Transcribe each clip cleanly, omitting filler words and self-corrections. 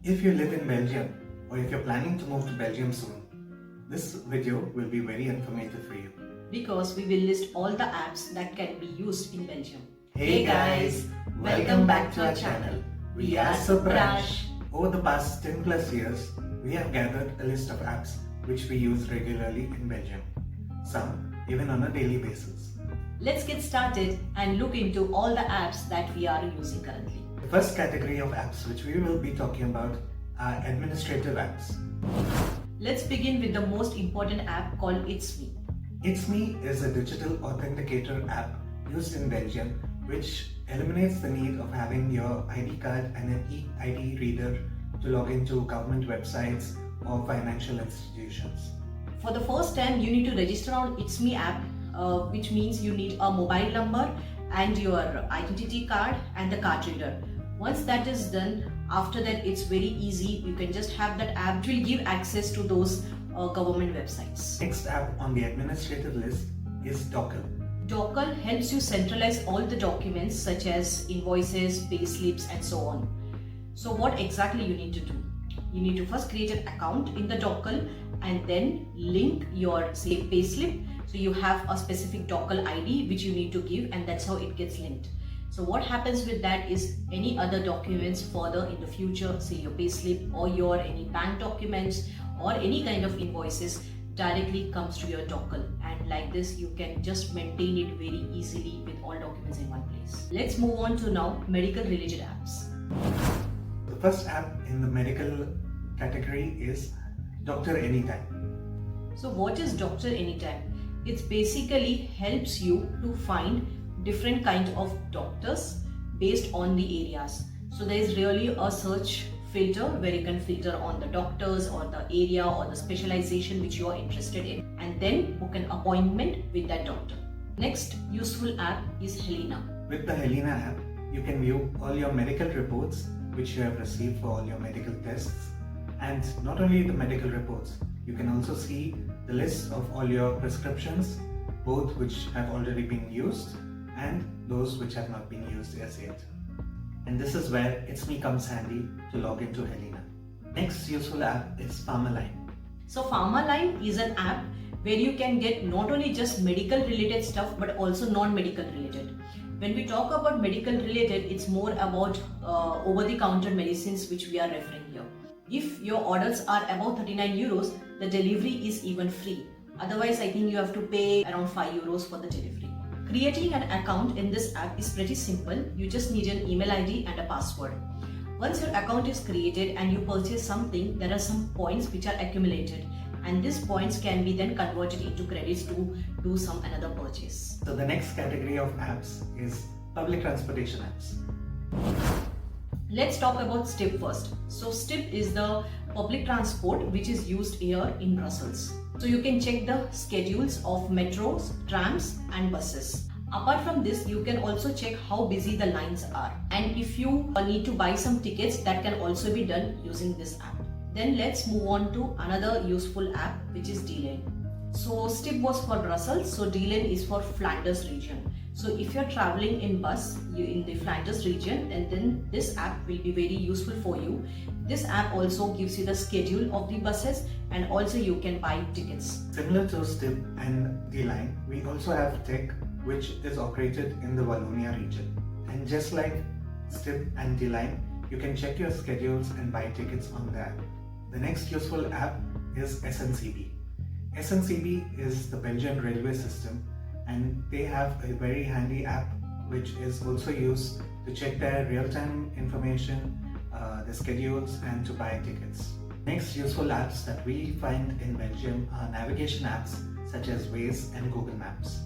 If you live in Belgium or if you're planning to move to Belgium soon, this video will be very informative for you. Because we will list all the apps that can be used in Belgium. Hey guys, welcome back to our channel. We are SuprAash. Over the past 10 plus years, we have gathered a list of apps which we use regularly in Belgium. Some even on a daily basis. Let's get started and look into all the apps that we are using currently. The first category of apps which we will be talking about are administrative apps. Let's begin with the most important app called Itsme. Itsme is a digital authenticator app used in Belgium which eliminates the need of having your ID card and an e-ID reader to log into government websites or financial institutions. For the first time, you need to register on Itsme app, which means you need a mobile number and your identity card and the card reader. Once that is done, after that it's very easy. You can just have that app. It will give access to those government websites. Next app on the administrative list is Doccle. Doccle helps you centralize all the documents such as invoices, payslips and so on. So what exactly you need to do? You need to first create an account in the Doccle and then link your say payslip. So you have a specific Doccle ID which you need to give, and that's how it gets linked. So what happens with that is any other documents further in the future, say your payslip or your any bank documents or any kind of invoices directly comes to your Doccle, and like this you can just maintain it very easily with all documents in one place. Let's move on to now medical related apps. The first app in the medical category is Doctor Anytime. So what is Doctor Anytime? It basically helps you to find different kind of doctors based on the areas. So there is really a search filter where you can filter on the doctors or the area or the specialization which you are interested in, and then book an appointment with that doctor. Next useful app is Helena. With the Helena app, you can view all your medical reports which you have received for all your medical tests. And not only the medical reports, you can also see the list of all your prescriptions, both which have already been used and those which have not been used as yet. And this is where Itsme comes handy to log into Helena. Next useful app is Pharmaline. So Pharmaline is an app where you can get not only just medical related stuff but also non-medical related. When we talk about medical related, it's more about over-the-counter medicines which we are referring here. If your orders are above 39 euros, the delivery is even free. Otherwise, I think you have to pay around 5 euros for the delivery. Creating an account in this app is pretty simple. You just need an email ID and a password. Once your account is created and you purchase something, there are some points which are accumulated, and these points can be then converted into credits to do some another purchase. So the next category of apps is public transportation apps. Let's talk about STIP first. So STIP is the public transport which is used here in Brussels. So you can check the schedules of metros, trams and buses. Apart from this, you can also check how busy the lines are. And if you need to buy some tickets, that can also be done using this app. Then let's move on to another useful app which is D-Lane. So STIP was for Brussels, so D-Lane is for Flanders region. So if you're traveling in bus in the Flanders region, and then this app will be very useful for you. This app also gives you the schedule of the buses, and also you can buy tickets. Similar to STIP and D-Line, we also have Tech, which is operated in the Wallonia region. And just like STIP and D-Line, you can check your schedules and buy tickets on that. The next useful app is SNCB. SNCB is the Belgian railway system, and they have a very handy app which is also used to check their real-time information, the schedules, and to buy tickets. Next useful apps that we find in Belgium are navigation apps such as Waze and Google Maps.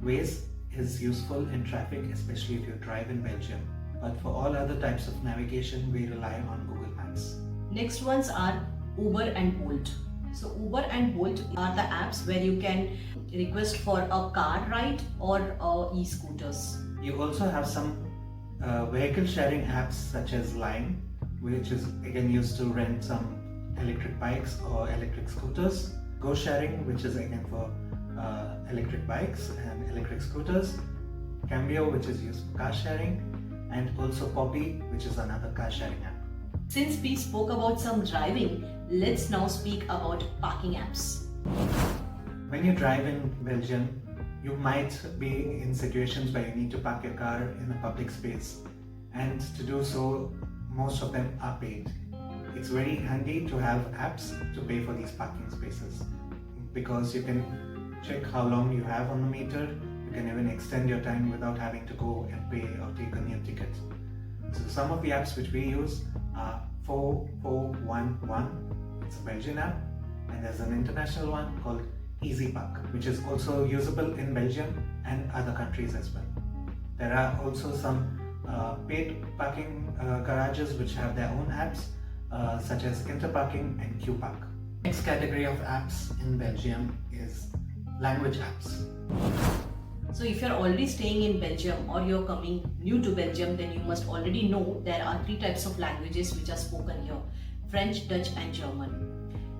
Waze is useful in traffic, especially if you drive in Belgium, but for all other types of navigation we rely on Google Maps. Next ones are Uber and Bolt. So Uber and Bolt are the apps where you can request for a car ride or e-scooters. You also have some vehicle sharing apps such as Lime, which is again used to rent some electric bikes or electric scooters. Go Sharing, which is again for electric bikes and electric scooters. Cambio, which is used for car sharing, and also Poppy, which is another car sharing app. Since we spoke about some driving, let's now speak about parking apps. When you drive in Belgium, you might be in situations where you need to park your car in a public space, and to do so, most of them are paid. It's very handy to have apps to pay for these parking spaces because you can check how long you have on the meter. You can even extend your time without having to go and pay or take a new ticket. So some of the apps which we use are 4411, it's a Belgian app, and there's an international one called EasyPark, which is also usable in Belgium and other countries as well. There are also some paid parking garages which have their own apps, such as Interparking and QPark. Next category of apps in Belgium is language apps. So if you're already staying in Belgium or you're coming new to Belgium, then you must already know there are 3 types of languages which are spoken here: French, Dutch and German.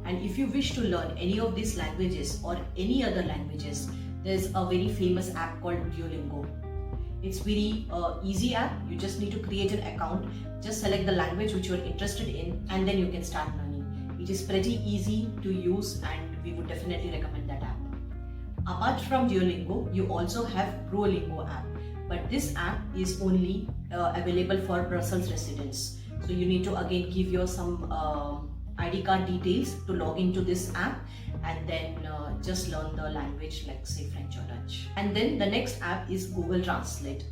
And if you wish to learn any of these languages or any other languages, there's a very famous app called Duolingo. It's very easy app. You just need to create an account, just select the language which you're interested in, and then you can start learning. It is pretty easy to use and we would definitely recommend that app. Apart from Duolingo, you also have Duolingo app, but this app is only available for Brussels residents. So you need to again give your some ID card details to log into this app, and then just learn the language like say French or Dutch. And then the next app is Google Translate.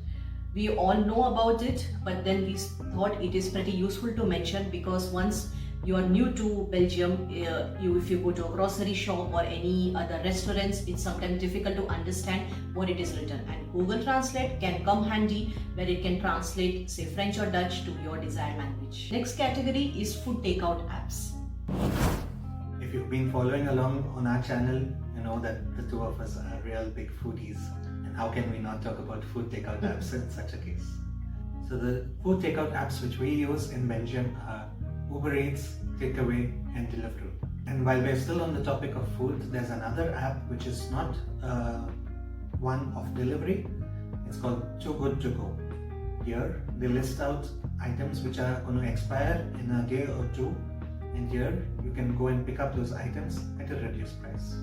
We all know about it, but then we thought it is pretty useful to mention because once you are new to Belgium, if you go to a grocery shop or any other restaurants, it's sometimes difficult to understand what it is written, and Google Translate can come handy where it can translate say French or Dutch to your desired language. Next category is food takeout apps. If you've been following along on our channel, you know that the two of us are real big foodies, and how can we not talk about food takeout apps in such a case? So the food takeout apps which we use in Belgium are Uber Eats, Takeaway and Deliveroo. And while we're still on the topic of food, there's another app which is not one of delivery. It's called Too Good To Go. Here they list out items which are going to expire in a day or two, and here you can go and pick up those items at a reduced price.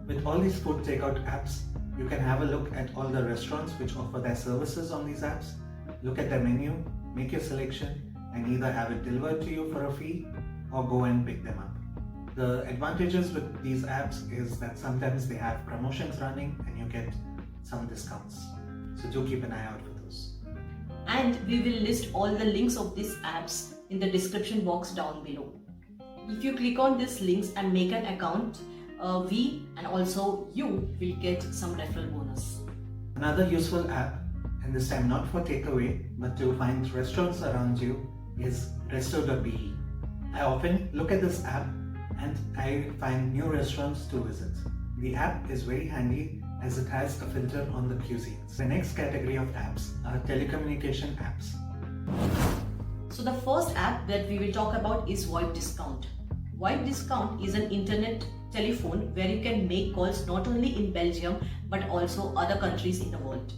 With all these food takeout apps, you can have a look at all the restaurants which offer their services on these apps, look at their menu, make your selection, and either have it delivered to you for a fee or go and pick them up. The advantages with these apps is that sometimes they have promotions running and you get some discounts. So do keep an eye out for those. And we will list all the links of these apps in the description box down below. If you click on these links and make an account, we and also you will get some referral bonus. Another useful app, and this time not for takeaway but to find restaurants around you, is resto.be. I often look at this app and I find new restaurants to visit. The app is very handy as it has a filter on the cuisines. The next category of apps are telecommunication apps. So the first app that we will talk about is VoIP Discount. VoIP Discount is an internet telephone where you can make calls not only in Belgium but also other countries in the world.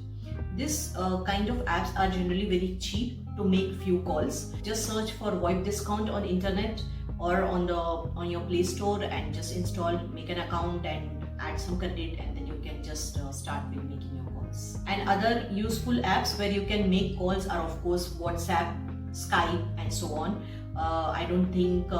This kind of apps are generally very cheap to make few calls. Just search for VoIP Discount on internet or on your Play Store and just install, make an account and add some credit, and then you can just start with making your calls. And other useful apps where you can make calls are of course WhatsApp, Skype and so on. I don't think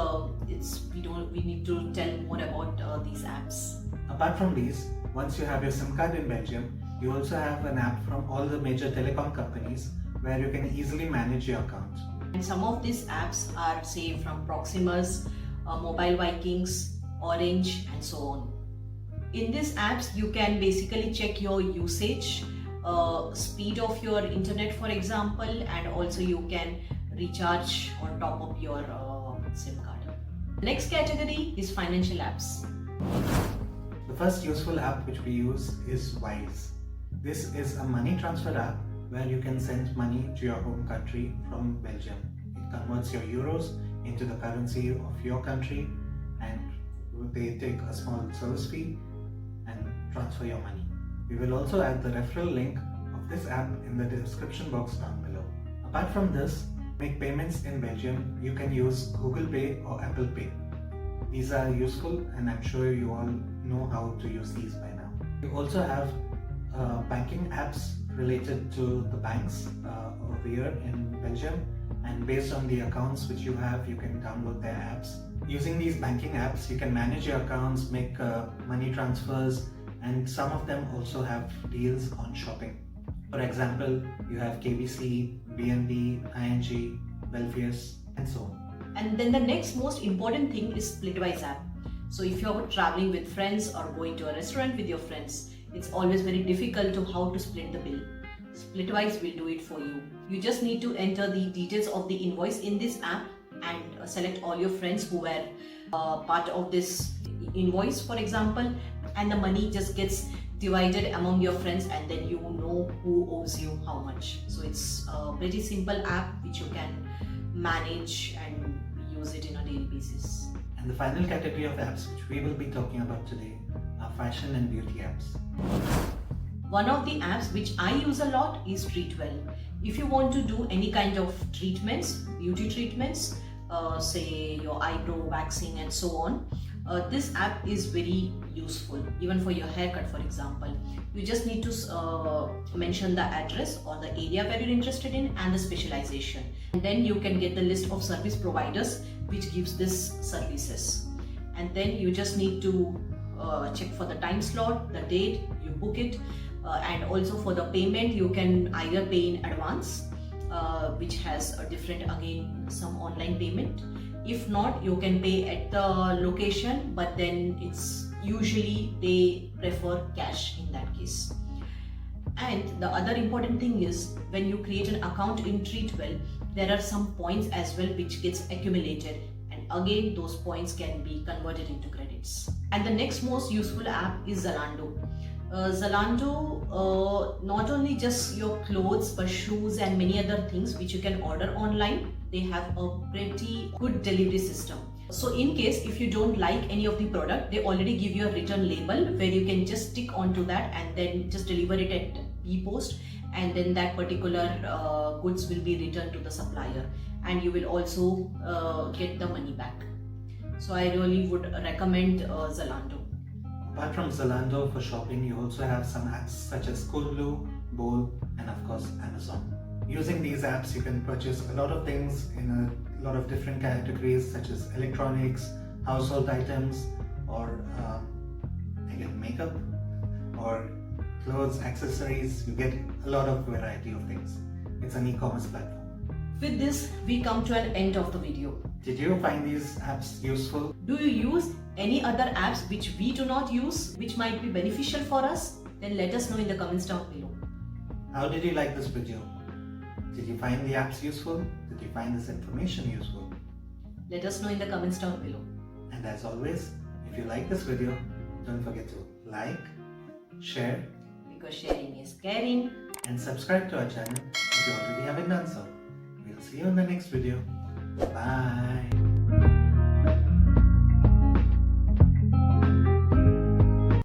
we need to tell more about these apps. Apart from these, once you have your SIM card in Belgium, you also have an app from all the major telecom companies where you can easily manage your account. And some of these apps are say from Proximus, Mobile Vikings, Orange and so on. In these apps you can basically check your usage, speed of your internet for example, and also you can recharge or top up your SIM card. The next category is financial apps. The first useful app which we use is Waze. This is a money transfer app where you can send money to your home country from Belgium. It converts your euros into the currency of your country, and they take a small service fee and transfer your money. We will also add the referral link of this app in the description box down below. Apart from this, make payments in Belgium, you can use Google Pay or Apple Pay. These are useful and I'm sure you all know how to use these by now. You also have banking apps related to the banks over here in Belgium, and based on the accounts which you have, you can download their apps. Using these banking apps, you can manage your accounts, make money transfers, and some of them also have deals on shopping. For example, you have KBC, BNB, ING, Belfius, and so on. And then the next most important thing is Splitwise app. So if you're traveling with friends or going to a restaurant with your friends, it's always very difficult to how to split the bill. Splitwise will do it for you. You just need to enter the details of the invoice in this app and select all your friends who were part of this invoice, for example, and the money just gets divided among your friends, and then you know who owes you how much. So it's a pretty simple app which you can manage and use it in a daily basis. And the final category of apps which we will be talking about today are fashion and beauty apps. One of the apps which I use a lot is Treatwell. If you want to do any kind of treatments, beauty treatments, say your eyebrow waxing and so on, this app is very useful, even for your haircut, for example. You just need to mention the address or the area where you're interested in and the specialization. And then you can get the list of service providers which gives this services. And then you just need to check for the time slot, the date, you book it, and also for the payment, you can either pay in advance, which has a different, again, some online payment. If not, you can pay at the location, but then it's usually they prefer cash in that case. And the other important thing is when you create an account in Treatwell, there are some points as well which gets accumulated, and again those points can be converted into credits. And the next most useful app is Zalando. Zalando, not only just your clothes but shoes and many other things which you can order online. They have a pretty good delivery system. So in case if you don't like any of the product, they already give you a return label where you can just stick onto that and then just deliver it at e-post, and then that particular goods will be returned to the supplier, and you will also get the money back. So I really would recommend Zalando. Apart from Zalando for shopping, you also have some apps such as Coolblue, Bowl, and of course Amazon. Using these apps, you can purchase a lot of things in a lot of different categories such as electronics, household items, or again makeup, or clothes, accessories. You get a lot of variety of things. It's an e-commerce platform. With this, we come to an end of the video. Did you find these apps useful? Do you use any other apps which we do not use, which might be beneficial for us? Then let us know in the comments down below. How did you like this video? Did you find the apps useful? Did you find this information useful? Let us know in the comments down below. And as always, if you like this video, don't forget to like, share, because sharing is caring, and subscribe to our channel if you already haven't done so. We'll see you in the next video. Bye.